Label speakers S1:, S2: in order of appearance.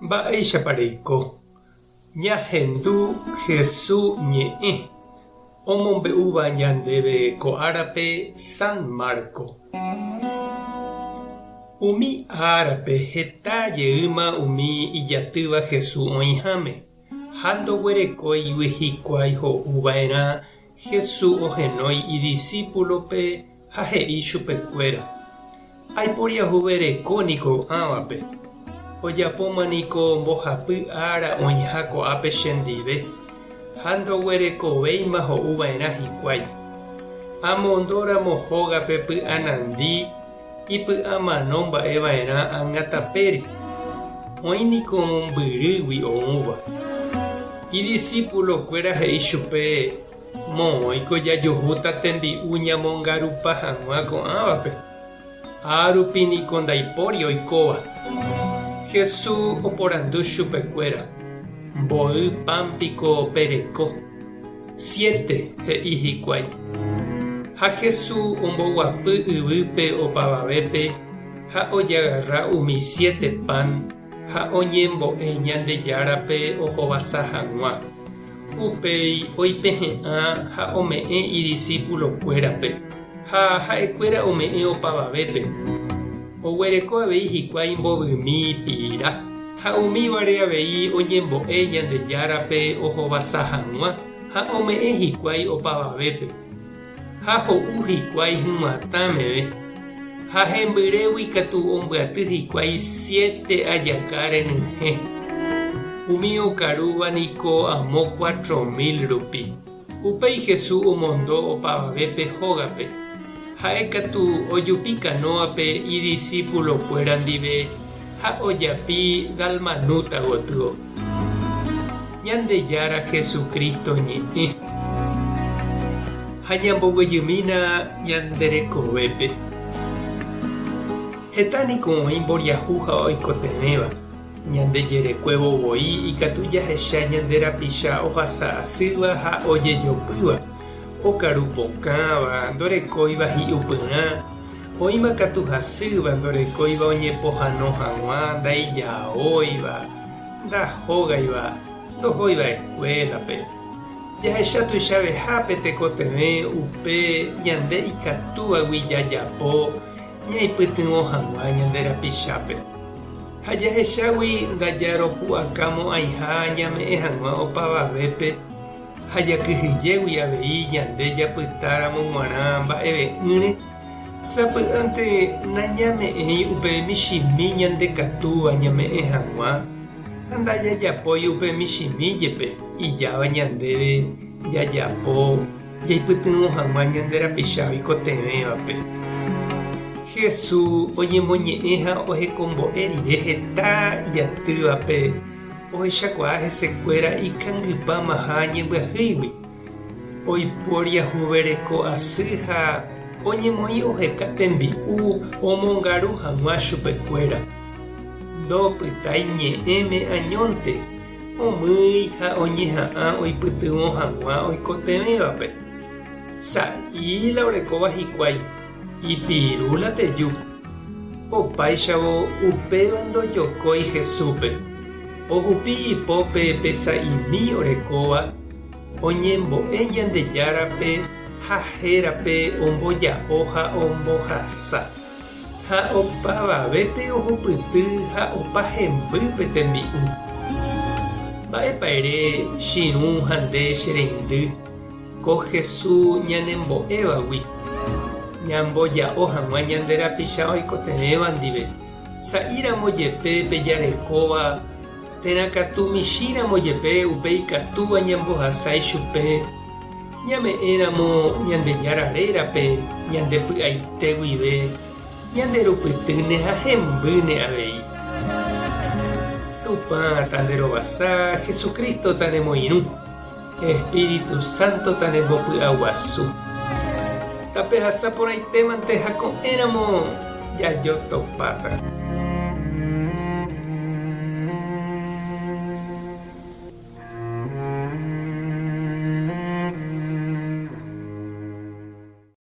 S1: Mba'éichapareiko ñahendu Jesús ñe'ẽ omombe'úva ñandéve ko árape San Marco. Umi árape heta jeýma umi ijatýva Jesús oĩháme ha ndoguerekóigui hikuái ho'uva'erã Jesús ohenói idiscípulope ha he'i chupekuéra: aiporiahuverekóniko ãvape. Ojapómaniko mbohapy ára oĩha ko'ápe chendive ha ndoguerekovéima ho'uva'erã hikuái. Amondóramo hógape py'anandi ipy'amano mba'eva'erã ág̃atapére. Oĩniko mombyrýgui oũva. Idiscípulokuéra he'i chupe: moõiko jajuhúta tembi'u ñamongarupa hag̃ua ko'ãvape. Árupiniko ndaipóri oikóva. Jesús oporandu chupekuéra: mbo'y pámpiko pereko. 7 he'i hikuái. Ha Jesús omboguapy yvýpe opavavépe ha ojagarra umi 7 pan ha oñembo'e Ñandejárape ohovasa hag̃ua. Upéi oipehe'ã ha ome'ẽ idiscípulokuérape ha ha'ekuéra ome'ẽ opavavépe. Oguereko avei hikuái mbovymi pira ha umívare avei oñembo'e Ñandejárape ohovasa hag̃ua ha ome'ẽ hikuái opavavépe. Ha ho'u hikuái hyguatãmeve ha hembyrégui katu ombyaty hikuái 7 ajaka renyhẽ. Umi okarúvaniko amo 4.000 rupi. Upéi Jesús omondo opavavépe hógape. Ha'e katu ojupi kanóape idiscípulokuéra ndive ha ojapi Dalmanuta gotyo. Ñandejára Jesucristo ñe'ẽ ha ñamboguejymína ñanderekovépe. Hetániko oĩ mboriahu ha oikotevẽva. Ñandejerekue vovoi ikatu jahecha ñanderapicha ohasa asýva ha ojejopýva. Okaru pokãva, ndorekóiva hi'upyrã. Oĩma katu hasýva, ndorekóiva oñepohãno hag̃ua, ndaijaóiva, ndahógaiva, ndohóiva eskuélape. Jahecha tuichavehápe tekotevẽ upe ñande ikatúvagui jajapo ñaipytyvõ hag̃ua ñanderapichápe. Ha jahechágui ndajaropu'akámo aiha ñame'ẽ hag̃ua opavavépe ha jakyhyjégui avei ñande japytáramo g̃uarã mba'eve'ỹre sapy'ánte nañame'ẽi upe michĩmi ñandekatúva ñame'ẽ hag̃ua ha ndajajapói upe michĩmíjepe ijáva ñandéve jajapo jaipytyvõ hag̃ua ñanderapicha oikotevẽvape. Jesús oñemoñe'ẽ ha ohekombo'e rire heta ijatývape ohechakuaa hesekuéra ikangypa maha ñembyahýigui. Oiporiahuvereko asy ha oñemoĩ oheka tembi'u omongaru hag̃ua chupekuéra. Ndopytái ñe'ẽme añónte omýi ha oñeha'ã oipytyvõ hag̃ua oikotevẽvape. Sa'íla orekóva hikuái. Ipirúla teju. Opáichavo upéva ndojokói Jesúspe. Ohupi ipópe pesa'imi orekóva oñembo'e Ñandejárape ha hérape omboja'o ha ombohasa. Ha opavavépe ohupyty ha opa hembýpe tembi'u. Mba'épa'ere chiru ha nde chereindy ko Jesús ñanembo'évagui. Ñamboja'o hag̃ua ñanderapicha oikotevẽva ndive. Sa'íramo jepe pejarekóva terakatu michĩramo jepe upe ikatúva ñambohasái chupe. Ñame'ẽramo Ñandejárarérape ñandepy'aite guive ñanderupytýne ha hembýne avei. Tupã tanderovasa, Jesucristo tanemoirũ, Espíritu Santo tanembopy'aguasu. Tapehasa porãitémante ha ko'ẽramo jajotopáta.